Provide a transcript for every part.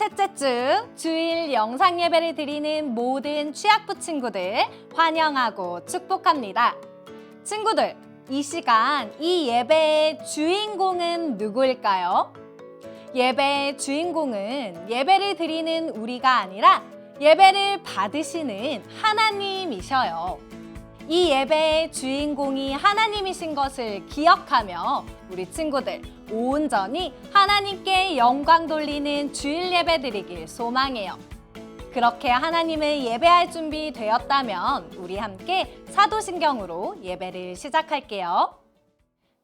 셋째 주 주일 영상 예배를 드리는 모든 취학부 친구들 환영하고 축복합니다. 친구들, 이 시간 이 예배의 주인공은 누구일까요? 예배의 주인공은 예배를 드리는 우리가 아니라 예배를 받으시는 하나님이셔요. 이 예배의 주인공이 하나님이신 것을 기억하며 우리 친구들 온전히 하나님께 영광 돌리는 주일 예배 드리길 소망해요. 그렇게 하나님을 예배할 준비 되었다면 우리 함께 사도신경으로 예배를 시작할게요.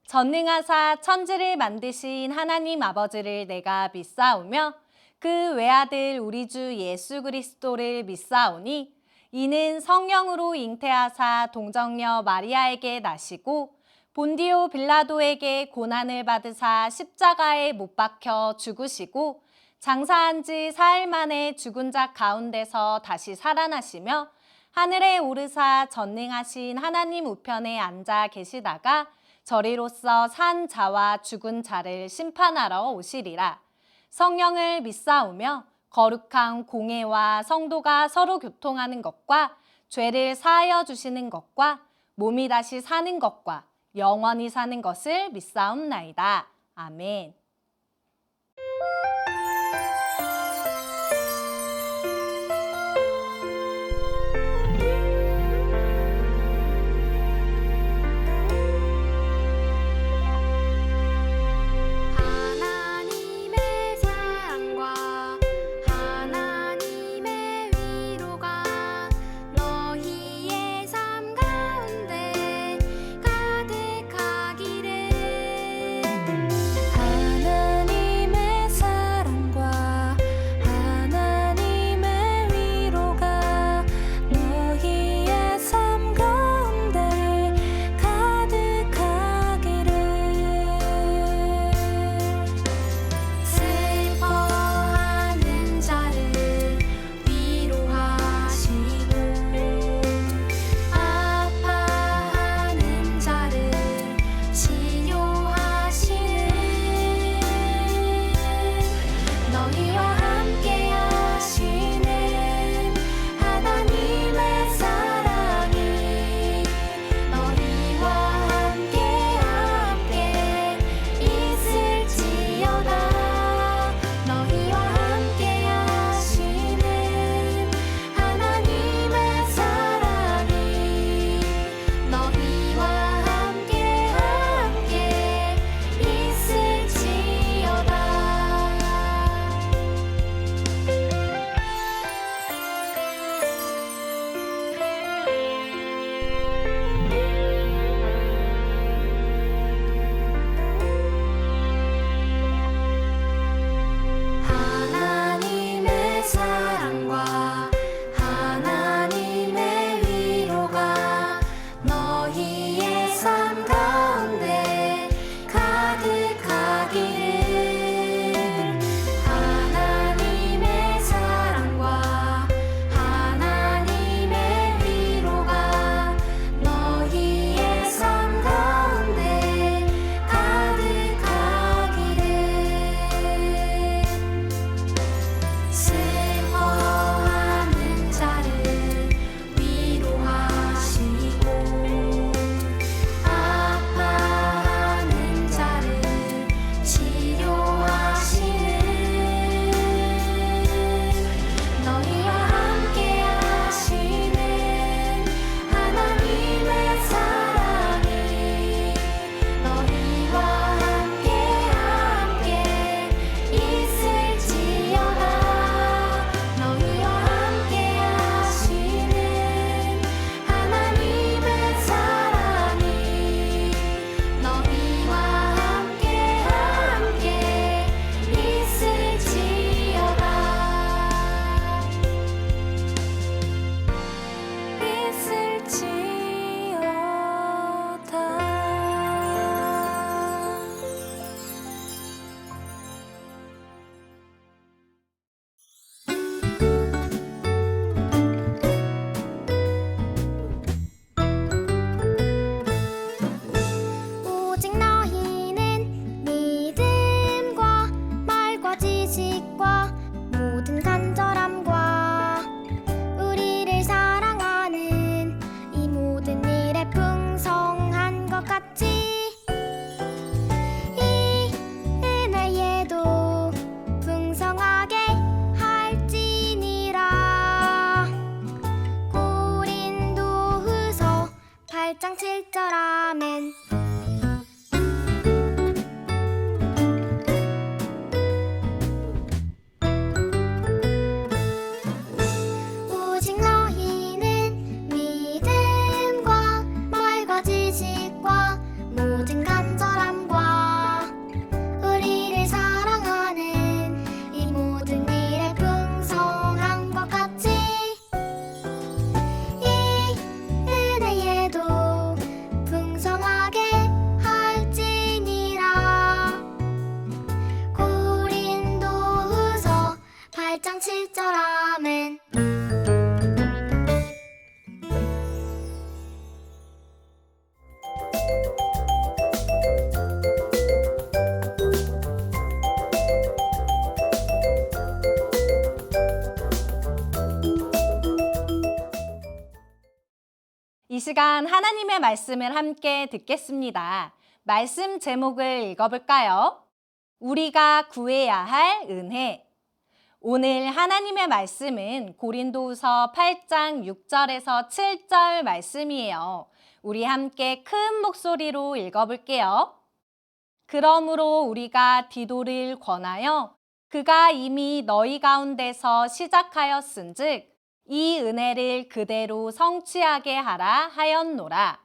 전능하사 천지를 만드신 하나님 아버지를 내가 믿사오며 그 외아들 우리 주 예수 그리스도를 믿사오니 이는 성령으로 잉태하사 동정녀 마리아에게 나시고 본디오 빌라도에게 고난을 받으사 십자가에 못 박혀 죽으시고 장사한 지 사흘 만에 죽은 자 가운데서 다시 살아나시며 하늘에 오르사 전능하신 하나님 우편에 앉아 계시다가 저리로서 산 자와 죽은 자를 심판하러 오시리라. 성령을 믿사오며 거룩한 공회와 성도가 서로 교통하는 것과 죄를 사하여 주시는 것과 몸이 다시 사는 것과 영원히 사는 것을 믿사옵나이다. 아멘. 하나님의 사랑과 하나님의 위로가 너희의 삶 가운데 가득하기를. 하나님의 사랑과 이 시간 하나님의 말씀을 함께 듣겠습니다. 말씀 제목을 읽어볼까요? 우리가 구해야 할 은혜. 오늘 하나님의 말씀은 고린도후서 8장 6절에서 7절 말씀이에요. 우리 함께 큰 목소리로 읽어볼게요. 그러므로 우리가 디도를 권하여 그가 이미 너희 가운데서 시작하였은즉 이 은혜를 그대로 성취하게 하라 하였노라.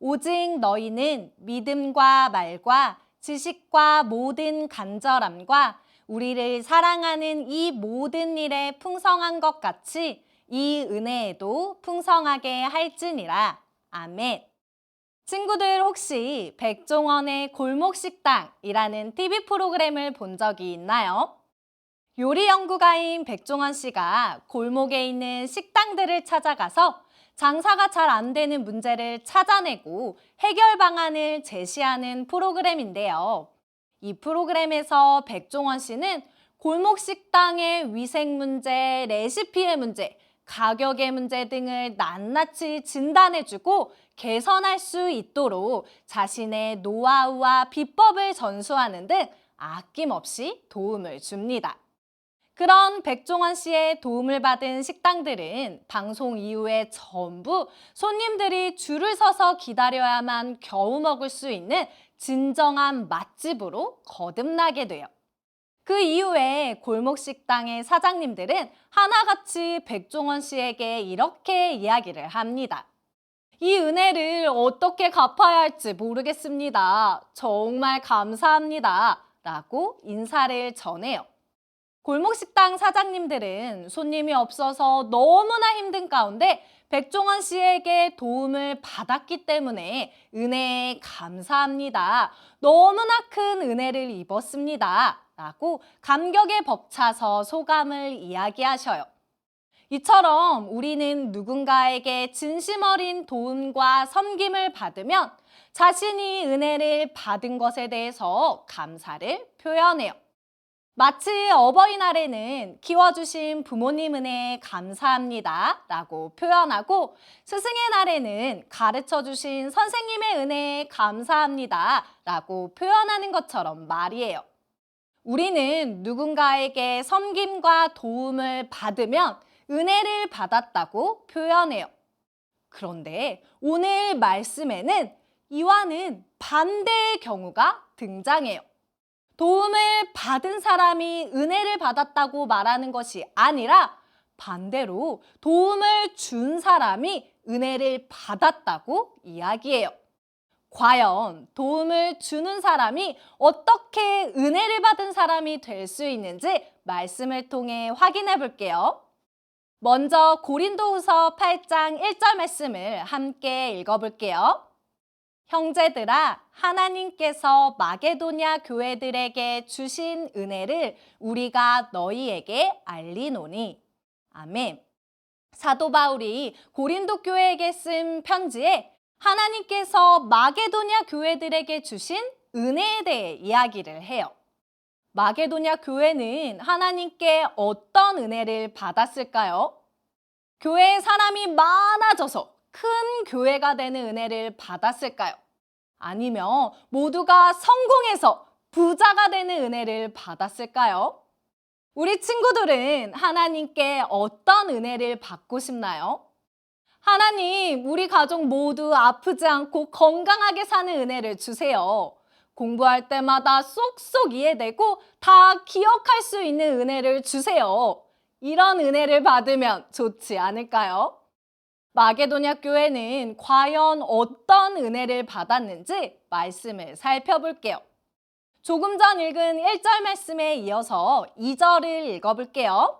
오직 너희는 믿음과 말과 지식과 모든 간절함과 우리를 사랑하는 이 모든 일에 풍성한 것 같이 이 은혜에도 풍성하게 할지니라. 아멘. 친구들 혹시 백종원의 골목식당이라는 TV 프로그램을 본 적이 있나요? 요리 연구가인 백종원 씨가 골목에 있는 식당들을 찾아가서 장사가 잘 안 되는 문제를 찾아내고 해결 방안을 제시하는 프로그램인데요. 이 프로그램에서 백종원 씨는 골목 식당의 위생 문제, 레시피의 문제, 가격의 문제 등을 낱낱이 진단해주고 개선할 수 있도록 자신의 노하우와 비법을 전수하는 등 아낌없이 도움을 줍니다. 그런 백종원 씨의 도움을 받은 식당들은 방송 이후에 전부 손님들이 줄을 서서 기다려야만 겨우 먹을 수 있는 진정한 맛집으로 거듭나게 돼요. 그 이후에 골목식당의 사장님들은 하나같이 백종원 씨에게 이렇게 이야기를 합니다. 이 은혜를 어떻게 갚아야 할지 모르겠습니다. 정말 감사합니다. 라고 인사를 전해요. 골목식당 사장님들은 손님이 없어서 너무나 힘든 가운데 백종원 씨에게 도움을 받았기 때문에 은혜에 감사합니다. 너무나 큰 은혜를 입었습니다. 라고 감격에 벅차서 소감을 이야기하셔요. 이처럼 우리는 누군가에게 진심 어린 도움과 섬김을 받으면 자신이 은혜를 받은 것에 대해서 감사를 표현해요. 마치 어버이날에는 키워주신 부모님 은혜에 감사합니다 라고 표현하고 스승의 날에는 가르쳐주신 선생님의 은혜에 감사합니다 라고 표현하는 것처럼 말이에요. 우리는 누군가에게 섬김과 도움을 받으면 은혜를 받았다고 표현해요. 그런데 오늘 말씀에는 이와는 반대의 경우가 등장해요. 도움을 받은 사람이 은혜를 받았다고 말하는 것이 아니라 반대로 도움을 준 사람이 은혜를 받았다고 이야기해요. 과연 도움을 주는 사람이 어떻게 은혜를 받은 사람이 될 수 있는지 말씀을 통해 확인해 볼게요. 먼저 고린도후서 8장 1절 말씀을 함께 읽어볼게요. 형제들아, 하나님께서 마게도냐 교회들에게 주신 은혜를 우리가 너희에게 알리노니. 아멘. 사도 바울이 고린도 교회에게 쓴 편지에 하나님께서 마게도냐 교회들에게 주신 은혜에 대해 이야기를 해요. 마게도냐 교회는 하나님께 어떤 은혜를 받았을까요? 교회에 사람이 많아져서 큰 교회가 되는 은혜를 받았을까요? 아니면 모두가 성공해서 부자가 되는 은혜를 받았을까요? 우리 친구들은 하나님께 어떤 은혜를 받고 싶나요? 하나님, 우리 가족 모두 아프지 않고 건강하게 사는 은혜를 주세요. 공부할 때마다 쏙쏙 이해되고 다 기억할 수 있는 은혜를 주세요. 이런 은혜를 받으면 좋지 않을까요? 마게도냐 교회는 과연 어떤 은혜를 받았는지 말씀을 살펴볼게요. 조금 전 읽은 1절 말씀에 이어서 2절을 읽어볼게요.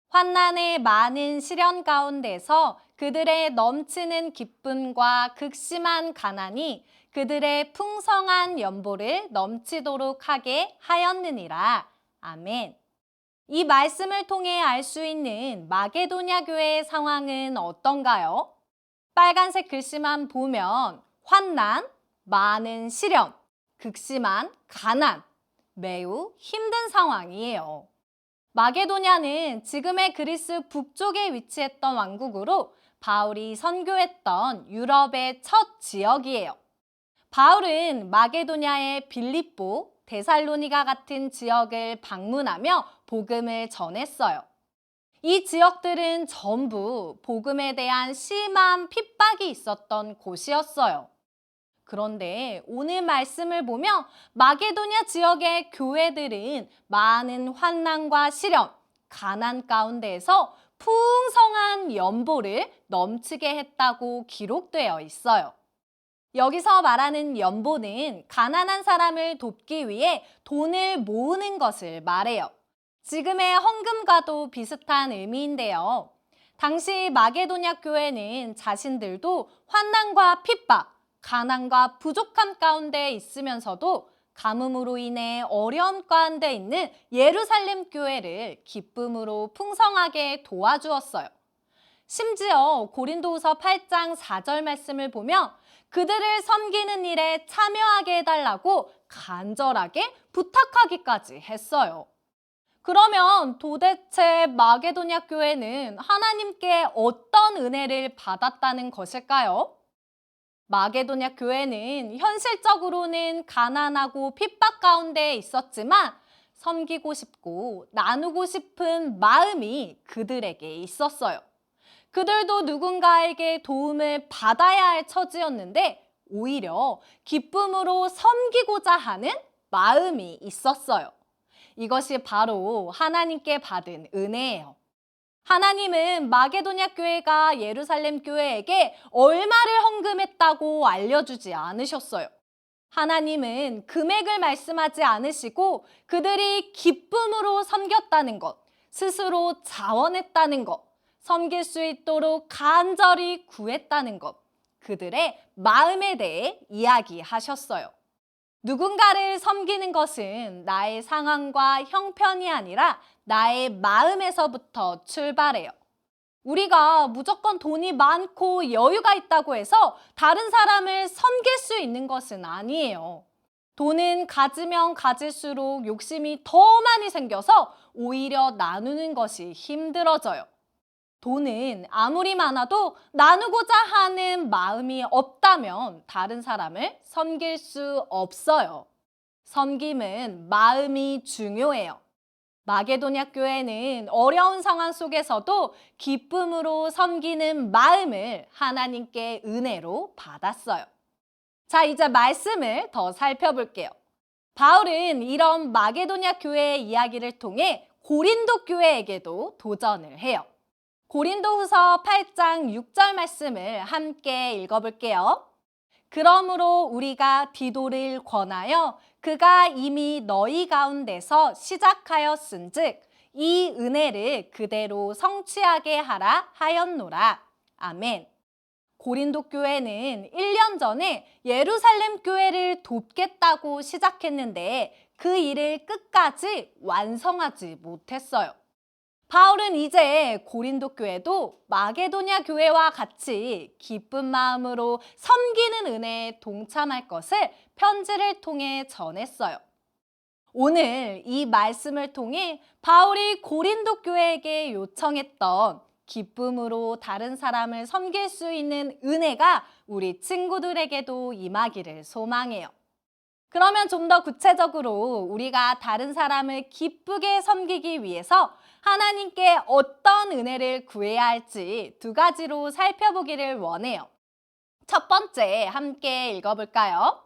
환난의 많은 시련 가운데서 그들의 넘치는 기쁨과 극심한 가난이 그들의 풍성한 연보를 넘치도록 하게 하였느니라. 아멘. 이 말씀을 통해 알 수 있는 마게도냐 교회의 상황은 어떤가요? 빨간색 글씨만 보면 환난, 많은 시련, 극심한 가난, 매우 힘든 상황이에요. 마게도냐는 지금의 그리스 북쪽에 위치했던 왕국으로 바울이 선교했던 유럽의 첫 지역이에요. 바울은 마게도냐의 빌립보, 데살로니가 같은 지역을 방문하며 복음을 전했어요. 이 지역들은 전부 복음에 대한 심한 핍박이 있었던 곳이었어요. 그런데 오늘 말씀을 보면 마게도냐 지역의 교회들은 많은 환난과 시련, 가난 가운데에서 풍성한 연보를 넘치게 했다고 기록되어 있어요. 여기서 말하는 연보는 가난한 사람을 돕기 위해 돈을 모으는 것을 말해요. 지금의 헌금과도 비슷한 의미인데요. 당시 마게도냐 교회는 자신들도 환난과 핍박, 가난과 부족함 가운데 있으면서도 가뭄으로 인해 어려움 가운데 있는 예루살렘 교회를 기쁨으로 풍성하게 도와주었어요. 심지어 고린도후서 8장 4절 말씀을 보면 그들을 섬기는 일에 참여하게 해달라고 간절하게 부탁하기까지 했어요. 그러면 도대체 마게도냐 교회는 하나님께 어떤 은혜를 받았다는 것일까요? 마게도냐 교회는 현실적으로는 가난하고 핍박 가운데 있었지만 섬기고 싶고 나누고 싶은 마음이 그들에게 있었어요. 그들도 누군가에게 도움을 받아야 할 처지였는데 오히려 기쁨으로 섬기고자 하는 마음이 있었어요. 이것이 바로 하나님께 받은 은혜예요. 하나님은 마게도냐 교회가 예루살렘 교회에게 얼마를 헌금했다고 알려주지 않으셨어요. 하나님은 금액을 말씀하지 않으시고 그들이 기쁨으로 섬겼다는 것, 스스로 자원했다는 것, 섬길 수 있도록 간절히 구했다는 것, 그들의 마음에 대해 이야기하셨어요. 누군가를 섬기는 것은 나의 상황과 형편이 아니라 나의 마음에서부터 출발해요. 우리가 무조건 돈이 많고 여유가 있다고 해서 다른 사람을 섬길 수 있는 것은 아니에요. 돈은 가지면 가질수록 욕심이 더 많이 생겨서 오히려 나누는 것이 힘들어져요. 돈은 아무리 많아도 나누고자 하는 마음이 없다면 다른 사람을 섬길 수 없어요. 섬김은 마음이 중요해요. 마게도냐 교회는 어려운 상황 속에서도 기쁨으로 섬기는 마음을 하나님께 은혜로 받았어요. 자, 이제 말씀을 더 살펴볼게요. 바울은 이런 마게도냐 교회의 이야기를 통해 고린도 교회에게도 도전을 해요. 고린도후서 8장 6절 말씀을 함께 읽어볼게요. 그러므로 우리가 디도를 권하여 그가 이미 너희 가운데서 시작하였은즉 이 은혜를 그대로 성취하게 하라 하였노라. 아멘. 고린도 교회는 1년 전에 예루살렘 교회를 돕겠다고 시작했는데 그 일을 끝까지 완성하지 못했어요. 바울은 이제 고린도 교회도 마게도냐 교회와 같이 기쁜 마음으로 섬기는 은혜에 동참할 것을 편지를 통해 전했어요. 오늘 이 말씀을 통해 바울이 고린도 교회에게 요청했던 기쁨으로 다른 사람을 섬길 수 있는 은혜가 우리 친구들에게도 임하기를 소망해요. 그러면 좀 더 구체적으로 우리가 다른 사람을 기쁘게 섬기기 위해서 하나님께 어떤 은혜를 구해야 할지 두 가지로 살펴보기를 원해요. 첫 번째, 함께 읽어볼까요?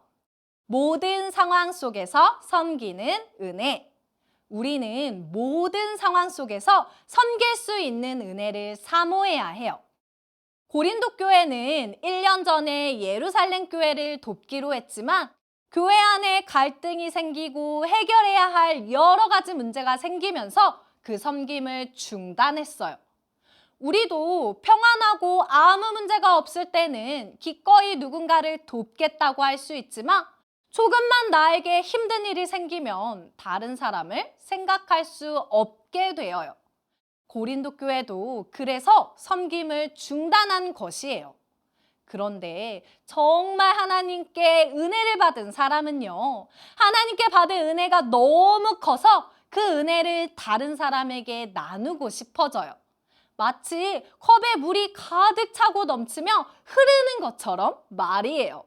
모든 상황 속에서 섬기는 은혜. 우리는 모든 상황 속에서 섬길 수 있는 은혜를 사모해야 해요. 고린도 교회는 1년 전에 예루살렘 교회를 돕기로 했지만 교회 안에 갈등이 생기고 해결해야 할 여러 가지 문제가 생기면서 그 섬김을 중단했어요. 우리도 평안하고 아무 문제가 없을 때는 기꺼이 누군가를 돕겠다고 할 수 있지만 조금만 나에게 힘든 일이 생기면 다른 사람을 생각할 수 없게 되어요. 고린도 교회도 그래서 섬김을 중단한 것이에요. 그런데 정말 하나님께 은혜를 받은 사람은요, 하나님께 받은 은혜가 너무 커서 그 은혜를 다른 사람에게 나누고 싶어져요. 마치 컵에 물이 가득 차고 넘치며 흐르는 것처럼 말이에요.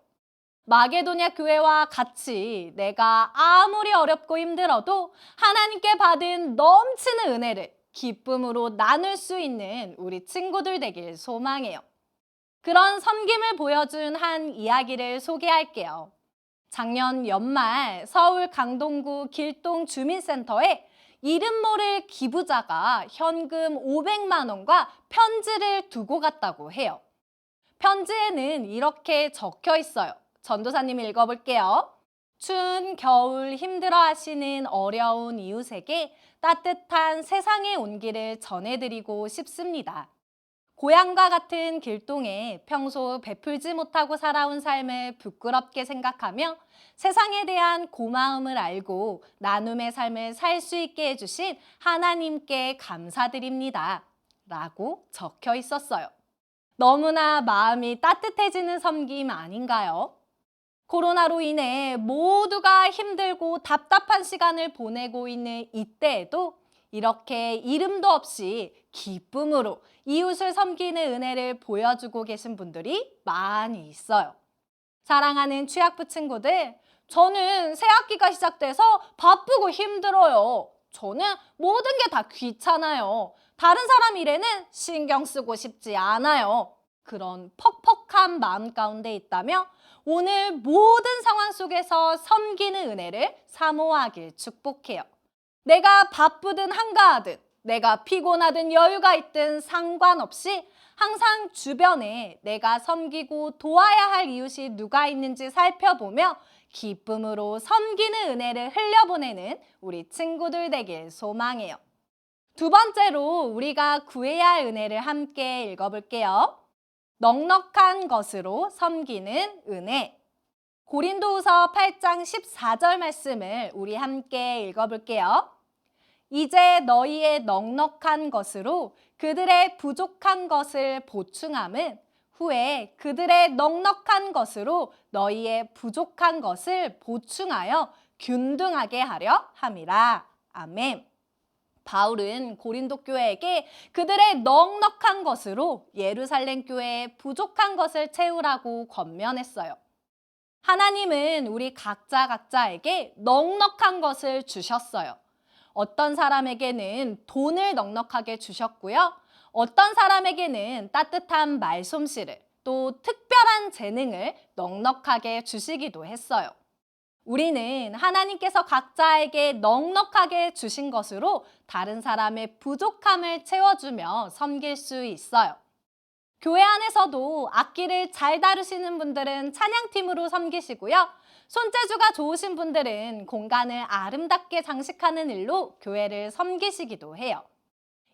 마게도냐 교회와 같이 내가 아무리 어렵고 힘들어도 하나님께 받은 넘치는 은혜를 기쁨으로 나눌 수 있는 우리 친구들 되길 소망해요. 그런 섬김을 보여준 한 이야기를 소개할게요. 작년 연말 서울 강동구 길동 주민센터에 이름 모를 기부자가 현금 500만 원과 편지를 두고 갔다고 해요. 편지에는 이렇게 적혀 있어요. 전도사님 읽어볼게요. 추운 겨울 힘들어하시는 어려운 이웃에게 따뜻한 세상의 온기를 전해드리고 싶습니다. 고향과 같은 길동에 평소 베풀지 못하고 살아온 삶을 부끄럽게 생각하며 세상에 대한 고마움을 알고 나눔의 삶을 살 수 있게 해주신 하나님께 감사드립니다. 라고 적혀 있었어요. 너무나 마음이 따뜻해지는 섬김 아닌가요? 코로나로 인해 모두가 힘들고 답답한 시간을 보내고 있는 이때에도 이렇게 이름도 없이 기쁨으로 이웃을 섬기는 은혜를 보여주고 계신 분들이 많이 있어요. 사랑하는 취학부 친구들, 저는 새학기가 시작돼서 바쁘고 힘들어요. 저는 모든 게 다 귀찮아요. 다른 사람 일에는 신경 쓰고 싶지 않아요. 그런 퍽퍽한 마음 가운데 있다며 오늘 모든 상황 속에서 섬기는 은혜를 사모하길 축복해요. 내가 바쁘든 한가하든 내가 피곤하든 여유가 있든 상관없이 항상 주변에 내가 섬기고 도와야 할 이웃이 누가 있는지 살펴보며 기쁨으로 섬기는 은혜를 흘려보내는 우리 친구들 되길 소망해요. 두 번째로 우리가 구해야 할 은혜를 함께 읽어볼게요. 넉넉한 것으로 섬기는 은혜. 고린도후서 8장 14절 말씀을 우리 함께 읽어볼게요. 이제 너희의 넉넉한 것으로 그들의 부족한 것을 보충함은 후에 그들의 넉넉한 것으로 너희의 부족한 것을 보충하여 균등하게 하려 함이라. 아멘. 바울은 고린도 교회에게 그들의 넉넉한 것으로 예루살렘 교회의 부족한 것을 채우라고 권면했어요. 하나님은 우리 각자에게 넉넉한 것을 주셨어요. 어떤 사람에게는 돈을 넉넉하게 주셨고요. 어떤 사람에게는 따뜻한 말솜씨를 또 특별한 재능을 넉넉하게 주시기도 했어요. 우리는 하나님께서 각자에게 넉넉하게 주신 것으로 다른 사람의 부족함을 채워주며 섬길 수 있어요. 교회 안에서도 악기를 잘 다루시는 분들은 찬양팀으로 섬기시고요. 손재주가 좋으신 분들은 공간을 아름답게 장식하는 일로 교회를 섬기시기도 해요.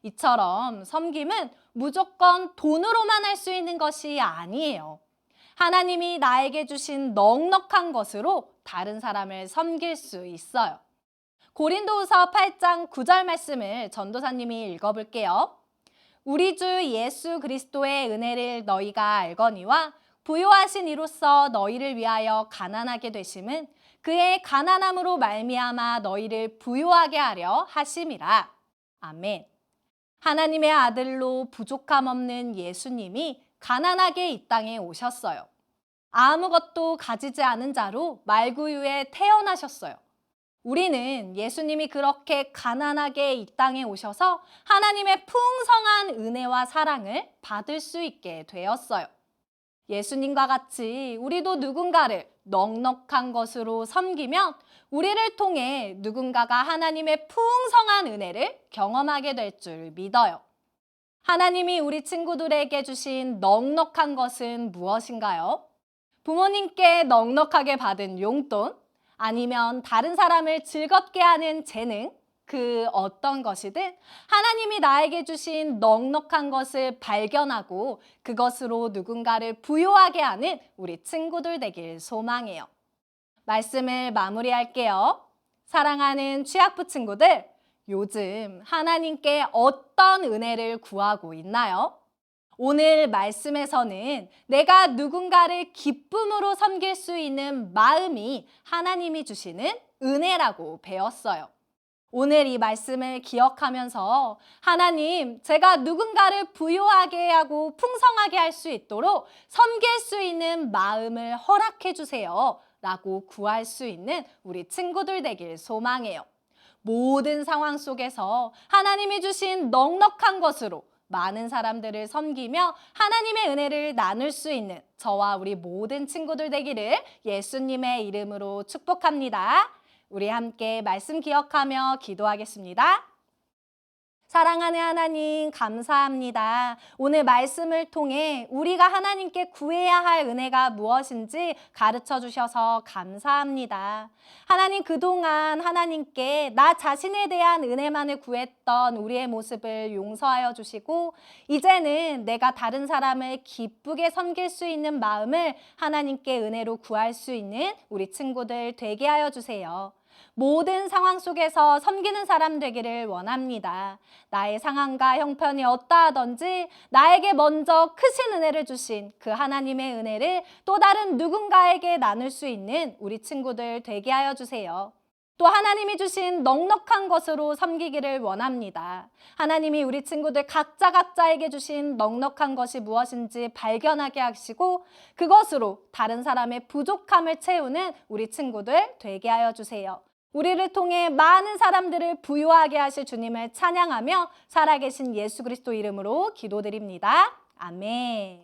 이처럼 섬김은 무조건 돈으로만 할 수 있는 것이 아니에요. 하나님이 나에게 주신 넉넉한 것으로 다른 사람을 섬길 수 있어요. 고린도후서 8장 9절 말씀을 전도사님이 읽어볼게요. 우리 주 예수 그리스도의 은혜를 너희가 알거니와 부요하신 이로써 너희를 위하여 가난하게 되심은 그의 가난함으로 말미암아 너희를 부요하게 하려 하심이라. 아멘. 하나님의 아들로 부족함 없는 예수님이 가난하게 이 땅에 오셨어요. 아무것도 가지지 않은 자로 말구유에 태어나셨어요. 우리는 예수님이 그렇게 가난하게 이 땅에 오셔서 하나님의 풍성한 은혜와 사랑을 받을 수 있게 되었어요. 예수님과 같이 우리도 누군가를 넉넉한 것으로 섬기면 우리를 통해 누군가가 하나님의 풍성한 은혜를 경험하게 될 줄 믿어요. 하나님이 우리 친구들에게 주신 넉넉한 것은 무엇인가요? 부모님께 넉넉하게 받은 용돈, 아니면 다른 사람을 즐겁게 하는 재능, 그 어떤 것이든 하나님이 나에게 주신 넉넉한 것을 발견하고 그것으로 누군가를 부요하게 하는 우리 친구들 되길 소망해요. 말씀을 마무리할게요. 사랑하는 취학부 친구들, 요즘 하나님께 어떤 은혜를 구하고 있나요? 오늘 말씀에서는 내가 누군가를 기쁨으로 섬길 수 있는 마음이 하나님이 주시는 은혜라고 배웠어요. 오늘 이 말씀을 기억하면서 하나님, 제가 누군가를 부유하게 하고 풍성하게 할 수 있도록 섬길 수 있는 마음을 허락해 주세요 라고 구할 수 있는 우리 친구들 되길 소망해요. 모든 상황 속에서 하나님이 주신 넉넉한 것으로 많은 사람들을 섬기며 하나님의 은혜를 나눌 수 있는 저와 우리 모든 친구들 되기를 예수님의 이름으로 축복합니다. 우리 함께 말씀 기억하며 기도하겠습니다. 사랑하는 하나님, 감사합니다. 오늘 말씀을 통해 우리가 하나님께 구해야 할 은혜가 무엇인지 가르쳐 주셔서 감사합니다. 하나님, 그동안 하나님께 나 자신에 대한 은혜만을 구했던 우리의 모습을 용서하여 주시고, 이제는 내가 다른 사람을 기쁘게 섬길 수 있는 마음을 하나님께 은혜로 구할 수 있는 우리 친구들 되게 하여 주세요. 모든 상황 속에서 섬기는 사람 되기를 원합니다. 나의 상황과 형편이 어떠하든지 나에게 먼저 크신 은혜를 주신 그 하나님의 은혜를 또 다른 누군가에게 나눌 수 있는 우리 친구들 되게 하여 주세요. 또 하나님이 주신 넉넉한 것으로 섬기기를 원합니다. 하나님이 우리 친구들 각자에게 주신 넉넉한 것이 무엇인지 발견하게 하시고 그것으로 다른 사람의 부족함을 채우는 우리 친구들 되게 하여 주세요. 우리를 통해 많은 사람들을 부유하게 하실 주님을 찬양하며 살아계신 예수 그리스도 이름으로 기도드립니다. 아멘.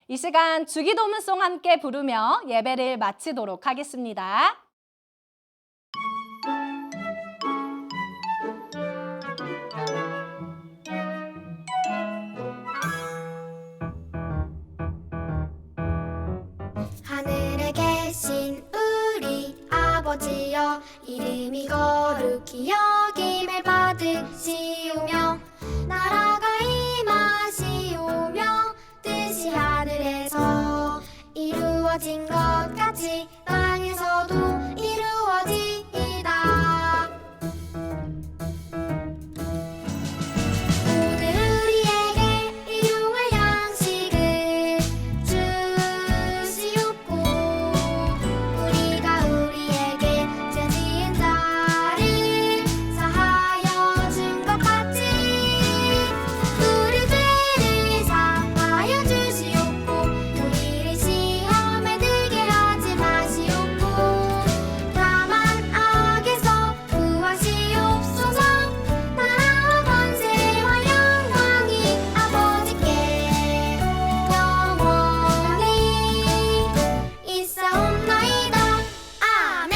이 시간 주기도문송 함께 부르며 예배를 마치도록 하겠습니다. 하늘에 계신 우리 아버지여, 이름이 거룩히 여김을 받으시오며 나라가 임하시오며 뜻이 하늘에서 이루어진 것 같이 땅에서도 이루어지이다. 오늘 우리에게 일용할 양식을 주시옵고 우리가 우리에게 죄 지은 자를 사하여 준 것 같이 우리 죄를 사하여 주시옵고 우리를 시험에 들게 하지 마시옵고 다만 악에서 구하시옵소서. 나라와 권세와 영광이 아버지께 영원히 있사옵나이다. 아멘.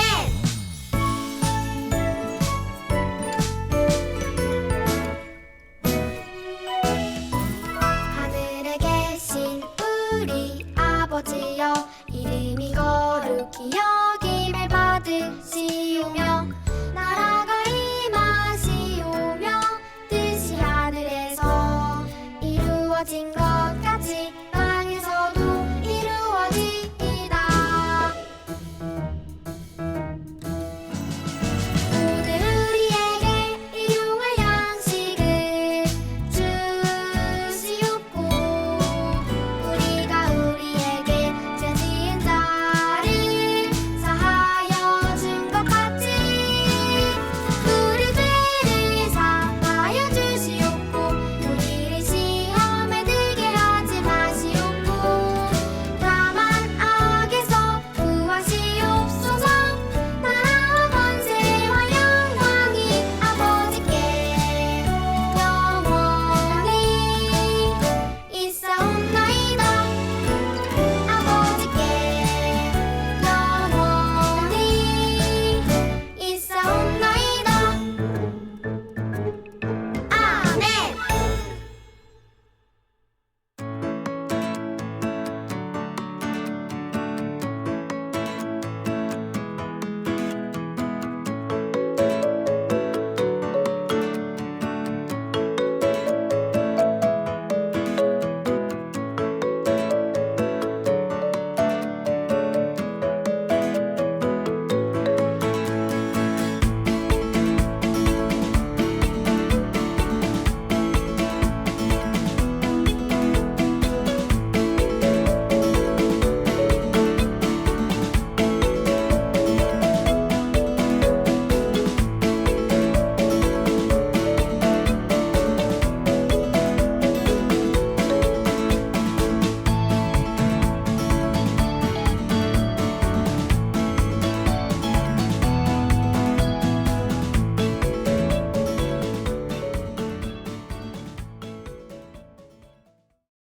하늘에 계신 우리 아버지여, 이름이 거룩히 여김을 받으시오며